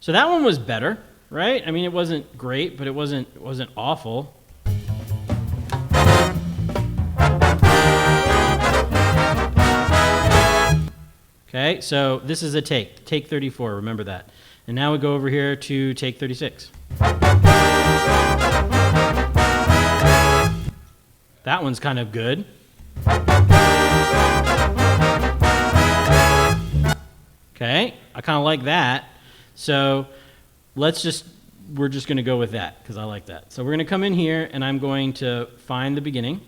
So that one was better, right? I mean, it wasn't great, but it wasn't awful. Okay, so this is a take 34, remember that. And now we go over here to take 36. That one's kind of good. Okay, I kind of like that. So we're just going to go with that because I like that. So we're going to come in here and I'm going to find the beginning.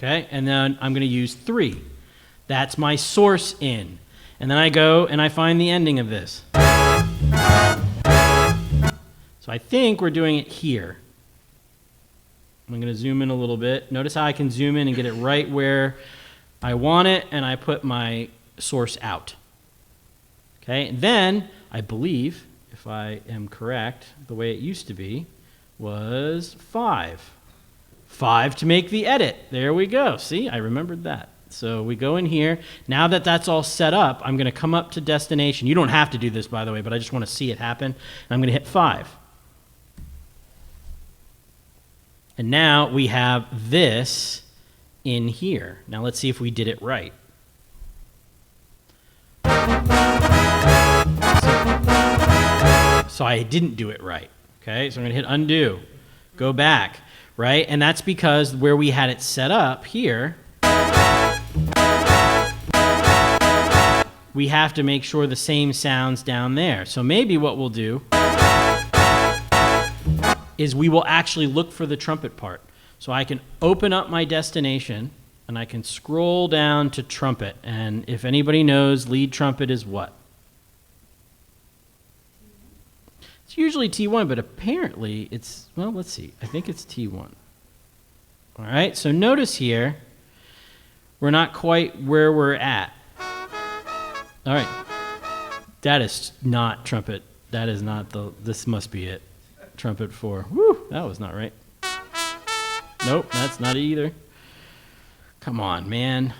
Okay, and then I'm going to use 3. That's my source in. And then I go and I find the ending of this. So I think we're doing it here. I'm going to zoom in a little bit. Notice how I can zoom in and get it right where I want it, and I put my source out. Okay, and then I believe, if I am correct, the way it used to be was 5. 5 to make the edit. There we go. See, I remembered that. So we go in here. Now that that's all set up, I'm going to come up to destination. You don't have to do this, by the way, but I just want to see it happen. And I'm going to hit 5. And now we have this in here. Now let's see if we did it right. So I didn't do it right. Okay, so I'm going to hit undo. Go back, right? And that's because where we had it set up here, we have to make sure the same sounds down there. So maybe what we'll do is we will actually look for the trumpet part. So I can open up my destination and I can scroll down to trumpet. And if anybody knows, lead trumpet is what? It's usually T1, but apparently it's, well, let's see. I think it's T1. All right, so notice here, we're not quite where we're at. All right, that is not trumpet. That is not this must be it. Trumpet 4. Woo, that was not right. Nope, that's not it either. Come on, man.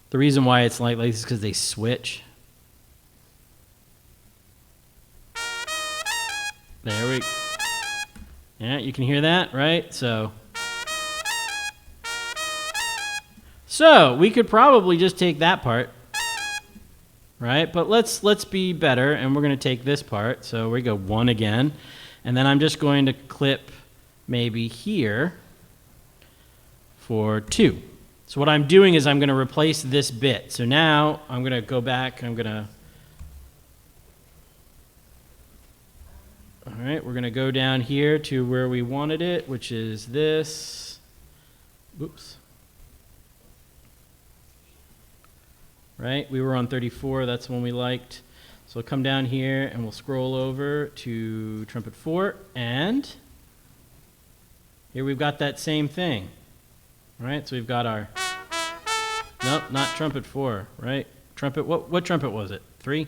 The reason why it's like this is because they switch. There we go. Yeah, you can hear that, right? So we could probably just take that part. Right, but let's be better, and we're going to take this part. So we go 1 again, and then I'm just going to clip maybe here for 2. So what I'm doing is I'm going to replace this bit. So now I'm going to go back. All right, we're going to go down here to where we wanted it, which is this. Oops. Right, we were on 34, that's the one we liked. So we'll come down here and we'll scroll over to trumpet 4, and here we've got that same thing. Right, so we've got our, nope, not trumpet 4, right? Trumpet, what trumpet was it? 3?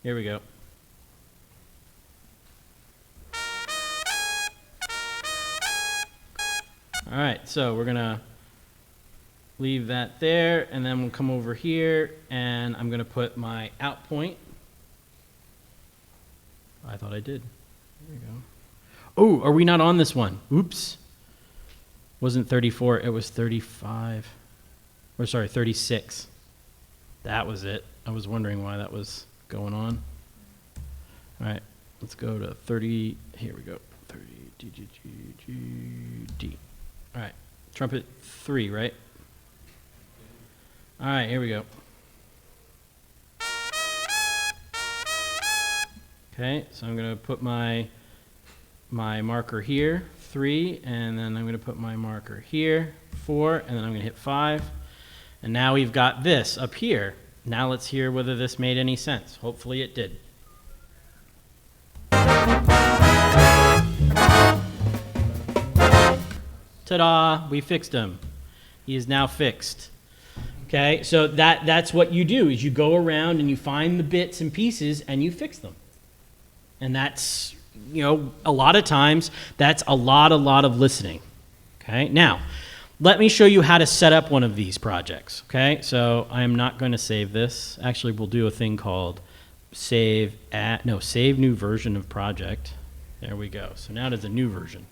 Here we go. All right, so we're gonna leave that there, and then we'll come over here, and I'm going to put my out point. I thought I did. There we go. Oh, are we not on this one? Oops. Wasn't 34, it was 35. Or sorry, 36. That was it. I was wondering why that was going on. All right, let's go to 30. Here we go. 30, D, G, G, G, D. All right, trumpet 3, right? All right, here we go. Okay, so I'm going to put my marker here, 3, and then I'm going to put my marker here, 4, and then I'm going to hit 5. And now we've got this up here. Now let's hear whether this made any sense. Hopefully it did. Ta-da, we fixed him. He is now fixed. Okay, so that's what you do, is you go around and you find the bits and pieces and you fix them. And that's, a lot of times, that's a lot of listening. Okay, now, let me show you how to set up one of these projects. Okay, so I am not going to save this. Actually, we'll do a thing called save new version of project. There we go. So now there's a new version.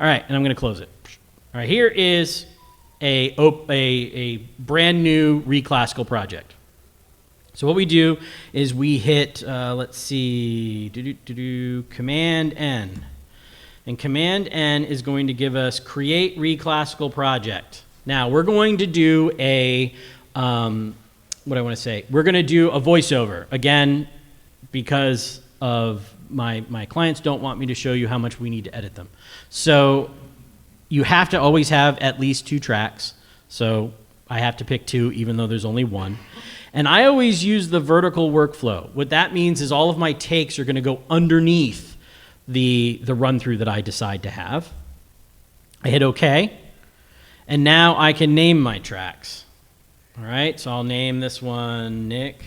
All right, and I'm going to close it. All right, here is a brand new ReaClassical project. So what we do is we hit, let's see, Command N. And Command N is going to give us create ReaClassical project. Now we're going to do we're going to do a voiceover. Again, because of my clients don't want me to show you how much we need to edit them. So you have to always have at least 2 tracks. So I have to pick 2, even though there's only 1. And I always use the vertical workflow. What that means is all of my takes are going to go underneath the run through that I decide to have. I hit OK. And now I can name my tracks. All right, so I'll name this one Nick,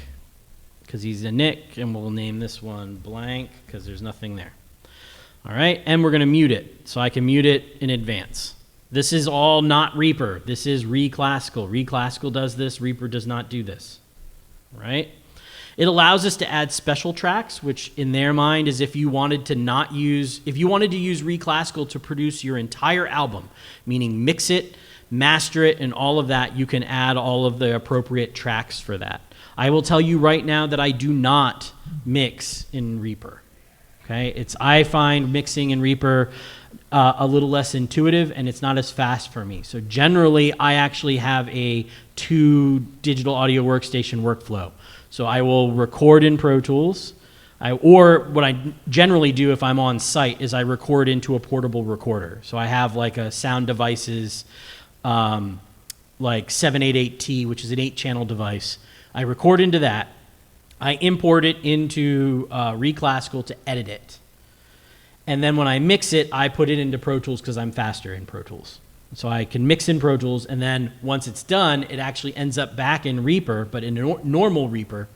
because he's a Nick, and we'll name this one blank, because there's nothing there. All right, and we're going to mute it, so I can mute it in advance. This is all not Reaper. This is ReaClassical. ReaClassical does this. Reaper does not do this. All right? It allows us to add special tracks, which in their mind is if you wanted to use ReaClassical to produce your entire album, meaning mix it, master it, and all of that, you can add all of the appropriate tracks for that. I will tell you right now that I do not mix in Reaper. Okay? I find mixing in Reaper a little less intuitive, and it's not as fast for me. So generally, I actually have a 2 digital audio workstation workflow. So I will record in Pro Tools, or what I generally do if I'm on site is I record into a portable recorder. So I have like a Sound Devices like 788T, which is an 8-channel device. I record into that. I import it into ReaClassical to edit it. And then when I mix it, I put it into Pro Tools because I'm faster in Pro Tools. So I can mix in Pro Tools, and then once it's done, it actually ends up back in Reaper, but in a normal Reaper,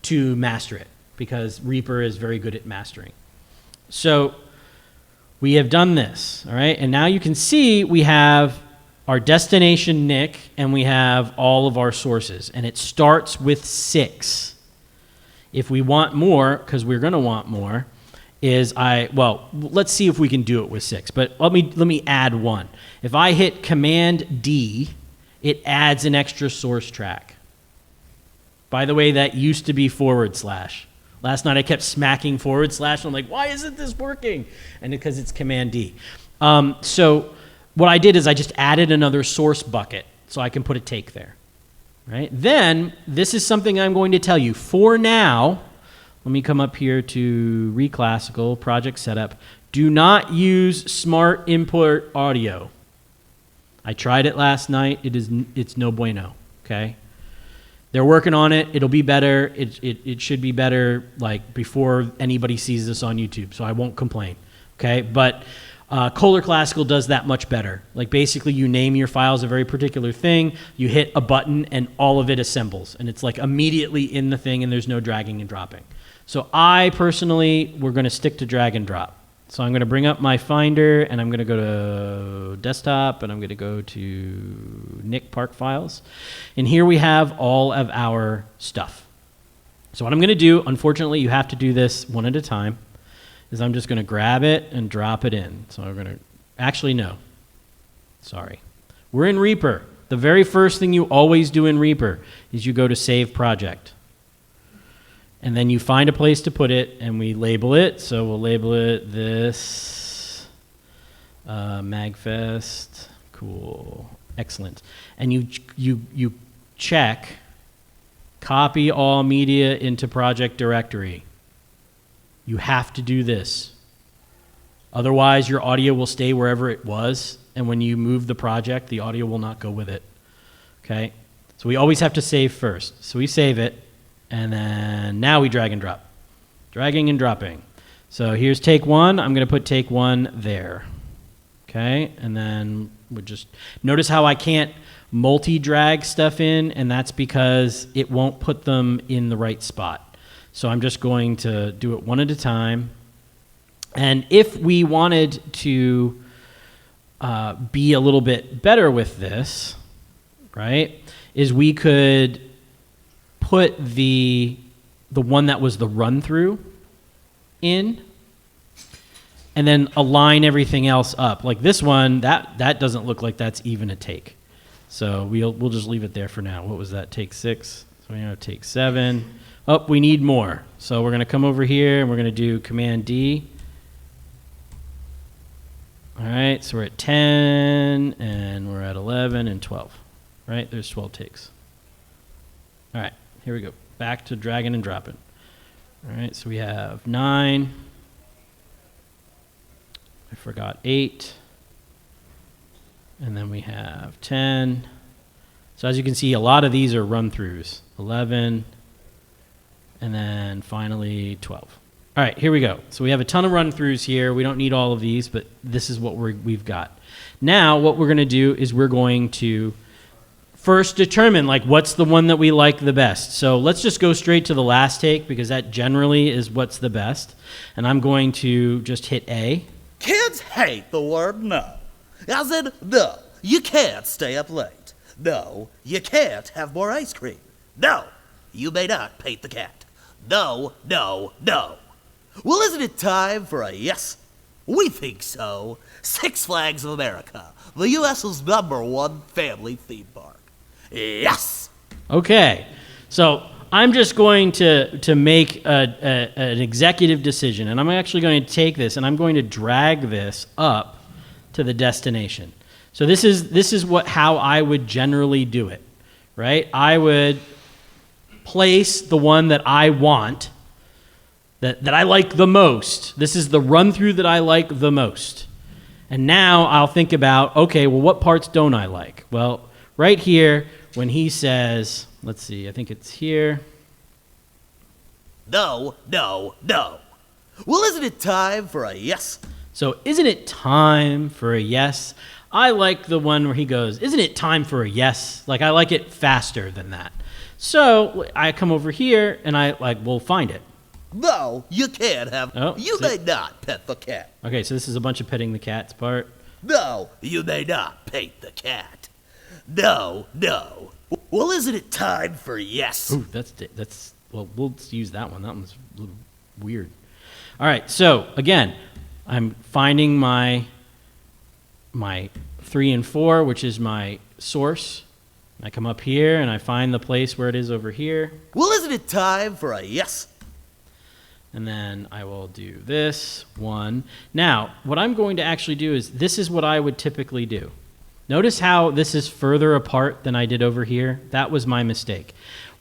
to master it, because Reaper is very good at mastering. So we have done this, all right? And now you can see we have our destination Nick, and we have all of our sources, and it starts with 6. If we want more, because we're going to want more, let's see if we can do it with 6, but let me add 1. If I hit Command D, it adds an extra source track. By the way, that used to be /. Last night I kept smacking /, and I'm like, why isn't this working? And because it's Command D. So what I did is I just added another source bucket so I can put a take there. Right? Then, this is something I'm going to tell you. For now, let me come up here to ReaClassical, Project Setup. Do not use Smart Import Audio. I tried it last night. It's no bueno, okay? They're working on it. It'll be better. It should be better like before anybody sees this on YouTube, so I won't complain, okay? But Kohler Classical does that much better. Like basically you name your files a very particular thing, you hit a button, and all of it assembles. And it's like immediately in the thing, and there's no dragging and dropping. So we're going to stick to drag and drop. So I'm going to bring up my Finder, and I'm going to go to Desktop, and I'm going to go to Nick Park Files. And here we have all of our stuff. So what I'm going to do, unfortunately, you have to do this one at a time, is I'm just going to grab it and drop it in. So I'm going to, actually no, sorry. We're in Reaper. The very first thing you always do in Reaper is you go to Save Project. And then you find a place to put it, and we label it. So we'll label it this, MAGFest, cool, excellent. And you check, copy all media into project directory. You have to do this. Otherwise, your audio will stay wherever it was, and when you move the project, the audio will not go with it. Okay? So we always have to save first. So we save it, and then now we drag and drop. Dragging and dropping. So here's take 1. I'm going to put take 1 there. Okay? And then we just notice how I can't multi-drag stuff in, and that's because it won't put them in the right spot. So I'm just going to do it one at a time. And if we wanted to be a little bit better with this, right, is we could put the one that was the run-through in, and then align everything else up. Like this one, that doesn't look like that's even a take. So we'll just leave it there for now. What was that, take 6? So we have take 7. Oh, we need more. So we're going to come over here, and we're going to do Command D. All right, so we're at 10, and we're at 11 and 12. Right, there's 12 takes. All right, here we go. Back to dragging and dropping. All right, so we have 9. I forgot 8. And then we have 10. So as you can see, a lot of these are run-throughs. 11, and then finally 12. All right, here we go. So we have a ton of run-throughs here. We don't need all of these, but this is what we've got. Now what we're going to do is we're going to first determine like what's the one that we like the best. So let's just go straight to the last take because that generally is what's the best. And I'm going to just hit A. Kids hate the word no. As in, no, you can't stay up late. No, you can't have more ice cream. No, you may not paint the cat. No, no, no. Well, isn't it time for a yes? We think so. Six Flags of America, the U.S.'s #1 family theme park. Yes! Okay, so I'm just going to make an executive decision, and I'm actually going to take this and I'm going to drag this up to the destination. So this is how I would generally do it, right? I would place the one that I want, that I like the most. This is the run through that I like the most. And now I'll think about, okay, well, what parts don't I like? Well, right here, when he says, let's see, I think it's here. No, no, no. Well, isn't it time for a yes? So isn't it time for a yes? I like the one where he goes, isn't it time for a yes? Like, I like it faster than that. So I come over here and we'll find it. No, you can't have. You may not pet the cat. Okay, so this is a bunch of petting the cat's part. No, you may not paint the cat. No, no. Well, isn't it time for yes? Ooh, well, we'll use that one. That one's a little weird. All right, so again, I'm finding my 3 and 4, which is my source. I come up here and I find the place where it is over here. Well, isn't it time for a yes? And then I will do this one. Now, what I'm going to actually do is, this is what I would typically do. Notice how this is further apart than I did over here? That was my mistake.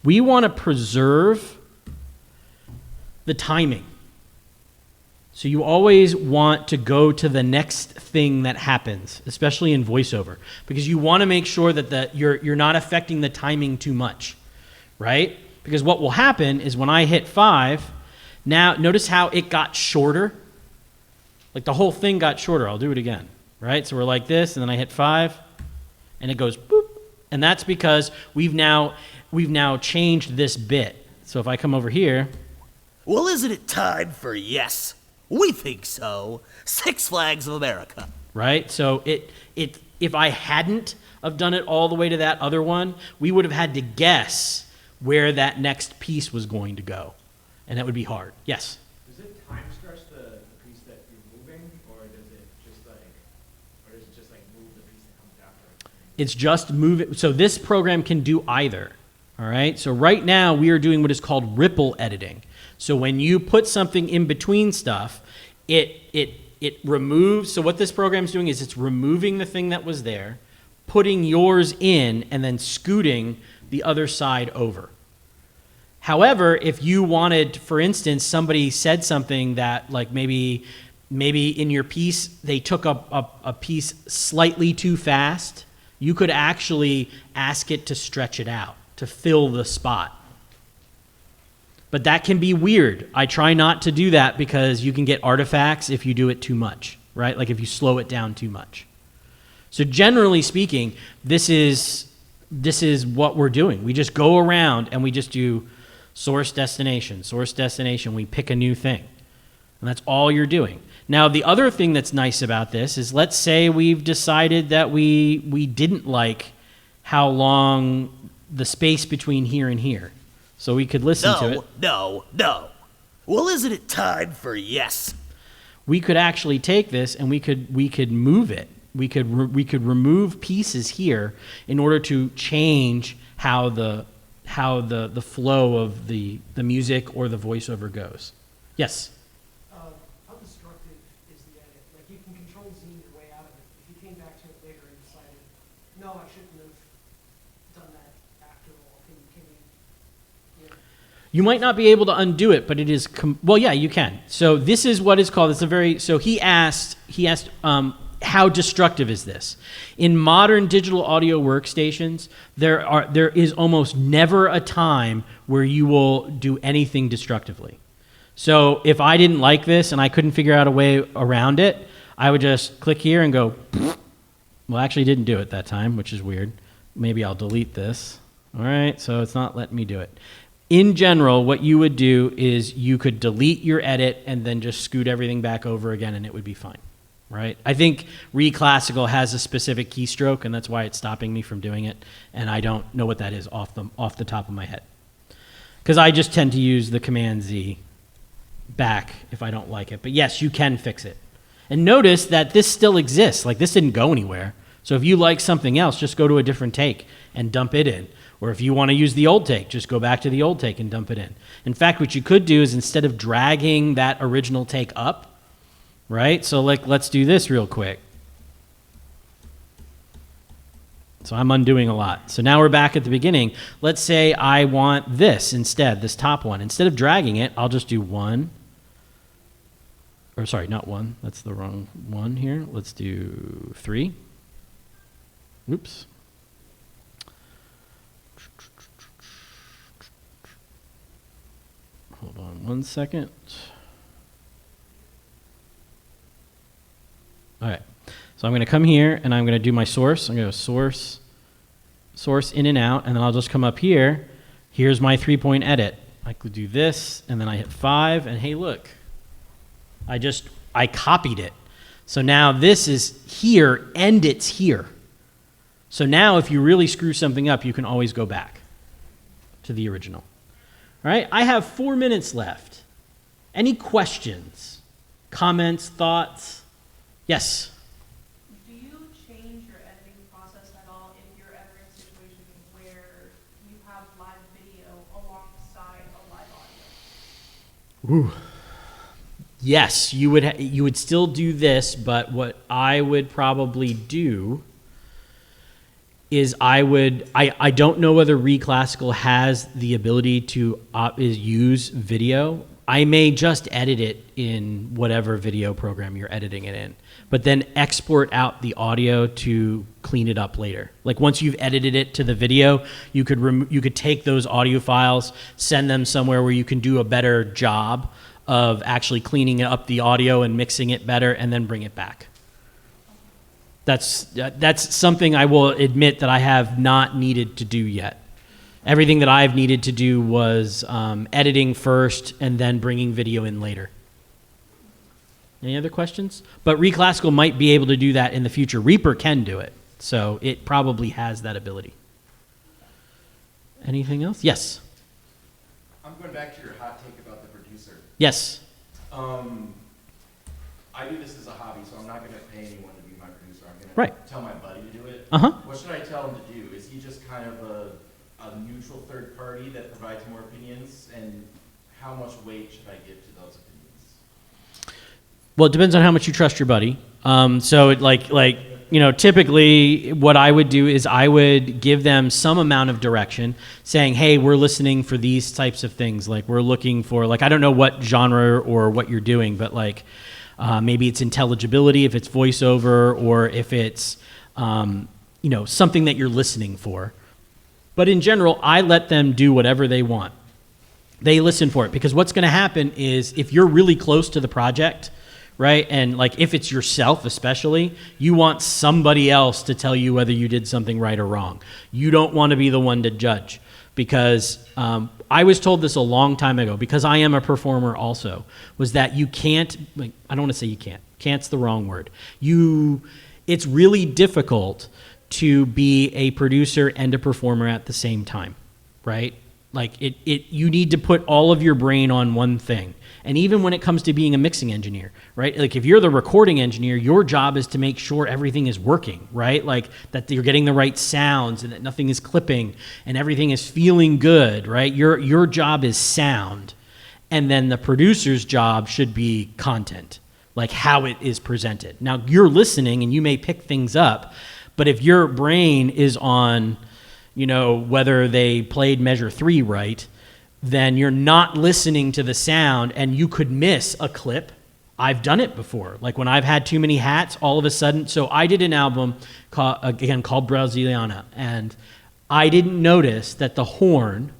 We want to preserve the timing. So you always want to go to the next thing that happens, especially in voiceover, because you want to make sure that you're not affecting the timing too much, right? Because what will happen is when I hit 5, now notice how it got shorter. Like the whole thing got shorter. I'll do it again, right? So we're like this, and then I hit 5, and it goes boop, and that's because we've now changed this bit. So if I come over here, well, isn't it time for yes? We think so. Six Flags of America. Right? So if I hadn't have done it all the way to that other one, we would have had to guess where that next piece was going to go. And that would be hard. Yes? Does it time stretch the piece that you're moving, or does it just move the piece that comes after it? It's just move it. So this program can do either. All right? So right now we are doing what is called ripple editing. So when you put something in between stuff, it removes. So what this program is doing is it's removing the thing that was there, putting yours in, and then scooting the other side over. However, if you wanted, for instance, somebody said something that like maybe in your piece they took a piece slightly too fast, you could actually ask it to stretch it out, to fill the spot. But that can be weird. I try not to do that because you can get artifacts if you do it too much, right? Like if you slow it down too much. So generally speaking, this is what we're doing. We just go around and we just do source, destination. We pick a new thing. And that's all you're doing. Now, the other thing that's nice about this is, let's say we've decided that we didn't like how long the space between here and here. So we could listen to it. No. Well, isn't it time for yes? We could actually take this and we could move it. We could remove pieces here in order to change how the flow of the music or the voiceover goes. Yes. How destructive is the edit? Like, you can control Z your way out of it. If you came back to it later and decided, no, I shouldn't have done that after all, can you? You might not be able to undo it, but it is, well, yeah, you can. So this is what is called, he asked, how destructive is this? In modern digital audio workstations, there is almost never a time where you will do anything destructively. So if I didn't like this and I couldn't figure out a way around it, I would just click here and go, well, actually didn't do it that time, which is weird. Maybe I'll delete this. All right, so it's not letting me do it. In general, what you would do is you could delete your edit and then just scoot everything back over again and it would be fine, right? I think ReaClassical has a specific keystroke and that's why it's stopping me from doing it, and I don't know what that is off the top of my head. Because I just tend to use the Command Z back if I don't like it. But yes, you can fix it. And notice that this still exists. Like, this didn't go anywhere. So if you like something else, just go to a different take and dump it in. Or if you want to use the old take, just go back to the old take and dump it in. In fact, what you could do is instead of dragging that original take up, right? So like, let's do this real quick. So I'm undoing a lot. So now we're back at the beginning. Let's say I want this instead, this top one. Instead of dragging it, I'll just do one. Or sorry, not one. That's the wrong one here. Let's do 3. Oops. Hold on 1 second. All right. So I'm going to come here and I'm going to do my source. I'm going to go source in and out, and then I'll just come up here. Here's my 3-point edit. I could do this, and then I hit 5, and hey, look. I copied it. So now this is here, and it's here. So now if you really screw something up, you can always go back to the original. All right, I have 4 minutes left. Any questions, comments, thoughts? Yes? Do you change your editing process at all if you're ever in a situation where you have live video alongside a live audio? Ooh. Yes, you would still do this, but what I would probably do is I don't know whether ReaClassical has the ability to use video. I may just edit it in whatever video program you're editing it in, but then export out the audio to clean it up later. Like once you've edited it to the video, you could take those audio files, send them somewhere where you can do a better job of actually cleaning up the audio and mixing it better, and then bring it back. That's something I will admit that I have not needed to do yet. Everything that I've needed to do was editing first and then bringing video in later. Any other questions? But ReaClassical might be able to do that in the future. Reaper can do it, so it probably has that ability. Anything else? Yes. I'm going back to your hot take about the producer. Yes. I do this as a hobby, so I'm not going to pay anyone to be my producer. I'm going to tell my buddy to do it. Uh-huh. What should I tell him to do? Is he just kind of a neutral third party that provides more opinions? And how much weight should I give to those opinions? Well, it depends on how much you trust your buddy. So it typically what I would do is I would give them some amount of direction saying, hey, we're listening for these types of things. Like we're looking for, like, I don't know what genre or what you're doing, but like maybe it's intelligibility, if it's voiceover, or if it's, something that you're listening for. But in general, I let them do whatever they want. They listen for it, because what's going to happen is if you're really close to the project, right? And like if it's yourself especially, you want somebody else to tell you whether you did something right or wrong. You don't want to be the one to judge, because I was told this a long time ago, because I am a performer also, was that you can't, I don't want to say you can't. Can't's the wrong word. It's really difficult to be a producer and a performer at the same time, right? Like you need to put all of your brain on one thing. And even when it comes to being a mixing engineer, right? Like if you're the recording engineer, your job is to make sure everything is working, right? Like that you're getting the right sounds and that nothing is clipping and everything is feeling good, right? Your job is sound. And then the producer's job should be content, like how it is presented. Now you're listening and you may pick things up, but if your brain is on, whether they played measure 3 right, then you're not listening to the sound, and you could miss a clip, I've done it before. Like when I've had too many hats, all of a sudden. So I did an album called Brasiliana, and I didn't notice that the horn,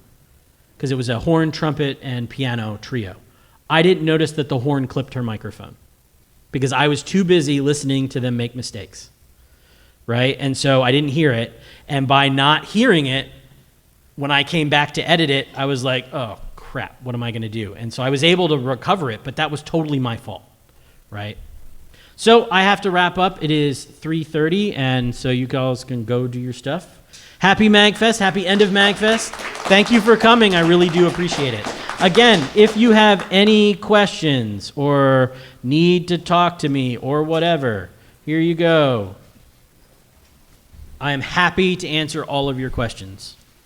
because it was a horn, trumpet, and piano trio, I didn't notice that the horn clipped her microphone because I was too busy listening to them make mistakes, right? And so I didn't hear it. And by not hearing it, when I came back to edit it, I was like, oh, crap, what am I going to do? And so I was able to recover it, but that was totally my fault, right? So I have to wrap up. It is 3:30, and so you guys can go do your stuff. Happy MAGFest. Happy end of MAGFest. Thank you for coming. I really do appreciate it. Again, if you have any questions or need to talk to me or whatever, here you go. I am happy to answer all of your questions.